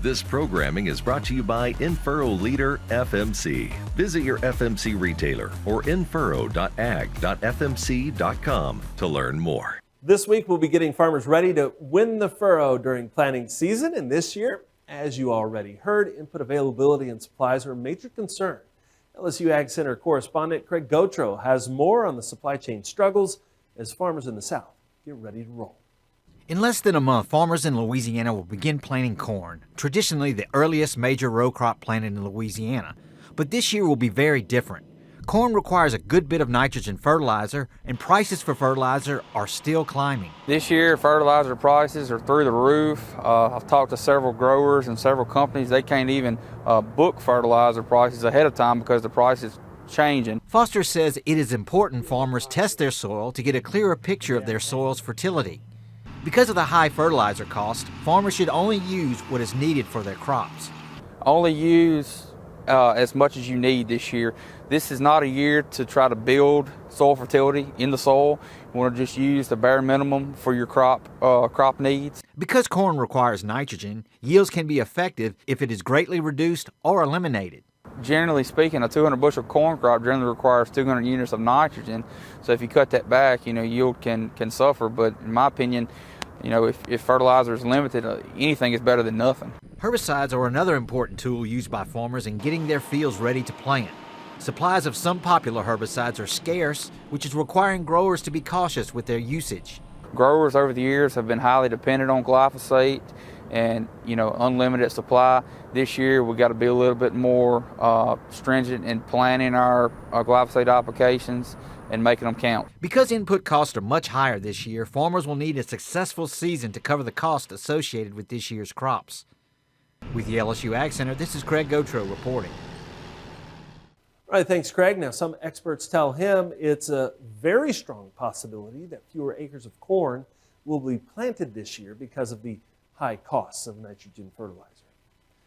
This programming is brought to you by Infurrow Leader FMC. Visit your FMC retailer or infurrow.ag.fmc.com to learn more. This week we'll be getting farmers ready to win the furrow during planting season, and this year, as you already heard, input availability and supplies are a major concern. LSU Ag Center correspondent Craig Gautreaux has more on the supply chain struggles as farmers in the South get ready to roll. In less than a month, farmers in Louisiana will begin planting corn, traditionally the earliest major row crop planted in Louisiana. But this year will be very different. Corn requires a good bit of nitrogen fertilizer, and prices for fertilizer are still climbing. This year, fertilizer prices are through the roof. I've talked to several growers and several companies. They can't even book fertilizer prices ahead of time because the price is changing. Foster says it is important farmers test their soil to get a clearer picture of their soil's fertility. Because of the high fertilizer cost, farmers should only use what is needed for their crops. Only use as much as you need this year. This is not a year to try to build soil fertility in the soil. You want to just use the bare minimum for your crop needs. Because corn requires nitrogen, yields can be effective if it is greatly reduced or eliminated. Generally speaking, a 200 bushel corn crop generally requires 200 units of nitrogen. So if you cut that back, yield can suffer. But in my opinion, if fertilizer is limited, anything is better than nothing. Herbicides are another important tool used by farmers in getting their fields ready to plant. Supplies of some popular herbicides are scarce, which is requiring growers to be cautious with their usage. Growers over the years have been highly dependent on glyphosate and unlimited supply. This year we got to be a little bit more stringent in planning our glyphosate applications and making them count. Because input costs are much higher this year, farmers will need a successful season to cover the cost associated with this year's crops. With the LSU Ag Center, this is Craig Gautreaux reporting. All right, thanks, Craig. Now, some experts tell him it's a very strong possibility that fewer acres of corn will be planted this year because of the high costs of nitrogen fertilizer.